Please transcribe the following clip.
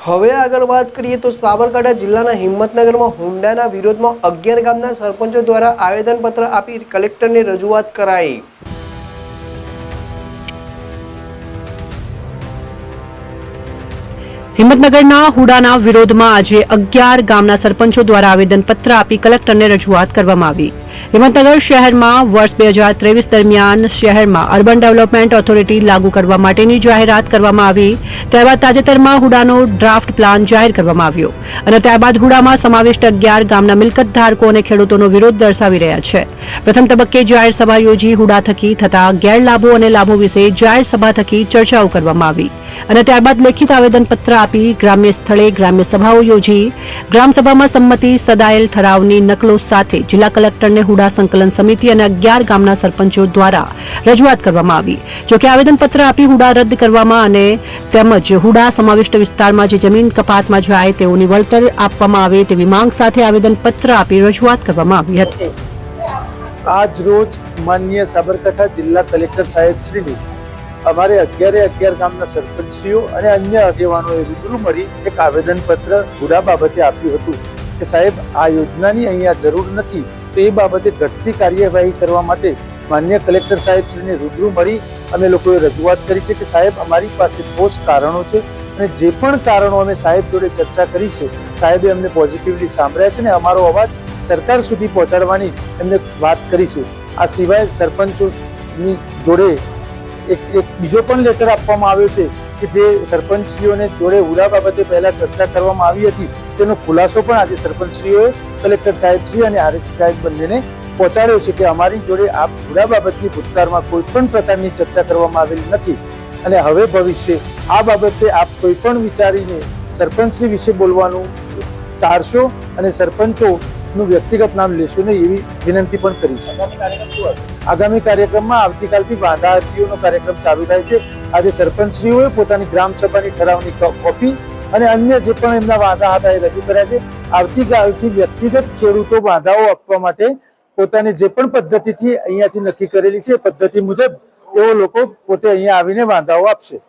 હવે આગળ વાત કરીએ તો સાબરકાંઠા જિલ્લાના હિંમતનગરમાં હુંડાના વિરોધમાં 11 ગામના સરપંચો દ્વારા આવેદનપત્ર આપી કલેક્ટરને રજૂઆત કરાઈ। હિંમતનગરના હુડાના વિરોધમાં આજે 11 ગામના સરપંચો દ્વારા આવેદનપત્ર આપી કલેક્ટરને રજૂઆત કરવામાં આવી। હિંમતનગર શહેરમાં વર્ષ 2023 દરમિયાન શહેરમાં અર્બન ડેવલપમેન્ટ ઓથોરિટી લાગુ કરવા માટેની જાહેરાત કરવામાં આવી। ત્યારબાદ તાજેતરમાં હુડાનો ડ્રાફ્ટ પ્લાન જાહેર કરવામાં આવ્યો અને ત્યારબાદ હુડામાં સમાવિષ્ટ 11 ગામના મિલકત ધારકો અને ખેડૂતોનો વિરોધ દર્શાવી રહ્યા છે। પ્રથમ તબક્કે જાહેર સભા યોજી હુડા થકી થતા ગેરલાભો અને લાભો વિશે જાહેર સભા થકી ચર્ચાઓ કરવામાં આવી અને ત્યારબાદ લેખિત આવેદનપત્ર આપી ગ્રામ્ય સ્થળે ગ્રામ્ય સભાઓ યોજી ગ્રામસભામાં સંમતિ સદાયેલ ઠરાવની નકલો સાથે જિલ્લા કલેક્ટરને હુડા સંકલન સમિતિ અને 11 ગામના સરપંચો દ્વારા રજૂઆત કરવામાં આવી। જોકે આવેદનપત્ર આપી હુડા રદ કરવામાં અને તેમજ હુડા સમાવિષ્ટ વિસ્તારમાં જે જમીન કપાતમાં જાય તેઓની વળતર આપવામાં આવે તેવી માંગ સાથે આવેદનપત્ર આપી રજૂઆત કરવામાં આવી હતી। આજ રોજ માનનીય સાબરકાંઠા જિલ્લા કલેક્ટર સાહેબ શ્રીની અમારે 11 ગામના સરપંચશ્રીઓ અને અન્ય આગેવાનોએ રૂબરૂ મળી એક આવેદનપત્ર હુડા બાબતે આપ્યું હતું કે સાહેબ આ યોજનાની અહીંયા જરૂર નથી, તો એ બાબતે ઘટતી કાર્યવાહી કરવા માટે માનનીય કલેક્ટર સાહેબ શ્રીને રૂબરૂ મળી અમે લોકોએ રજૂઆત કરી છે કે સાહેબ અમારી પાસે ઠોસ કારણો છે અને જે પણ કારણો અમે સાહેબ જોડે ચર્ચા કરી છે સાહેબે અમને પોઝિટિવલી સાંભળ્યા છે અને અમારો અવાજ સરકાર સુધી પહોંચાડવાની એમને વાત કરી છે। આ સિવાય સરપંચોની જોડે એક બીજો પણ લેટર આપવામાં આવ્યો છે કે જે સરપંચશ્રીઓને જોડે હુડા બાબતે પહેલા ચર્ચા કરવામાં આવી હતી તેનો ખુલાસો પણ આજે સરપંચશ્રીઓએ કલેક્ટર સાહેબશ્રી અને આરએસસી સાહેબ બંનેને પહોંચાડ્યો છે કે અમારી જોડે આ હુડા બાબતની ભૂતકાળમાં કોઈ પણ પ્રકારની ચર્ચા કરવામાં આવેલી નથી અને હવે ભવિષ્ય આ બાબતે આપ કોઈ પણ વિચારીને સરપંચશ્રી વિશે બોલવાનું ટાળશો અને સરપંચોનું વ્યક્તિગત નામ લેશો નહીં એવી વિનંતી પણ કરીશ। આગામી કાર્યક્રમમાં આવતીકાલથી વાંધા અરજીઓનો કાર્યક્રમ ચાલુ થાય છે। આજે સરપંચશ્રીઓએ પોતાની ગ્રામસભાની ઠરાવની કોપી અને અન્ય જે પણ એમના વાંધા હતા એ રજૂ કર્યા છે। આવતીકાલથી વ્યક્તિગત ખેડૂતો વાંધાઓ આપવા માટે પોતાની જે પણ પદ્ધતિથી અહીંયાથી નક્કી કરેલી છે એ પદ્ધતિ મુજબ એવો લોકો પોતે અહીંયા આવીને વાંધાઓ આપશે।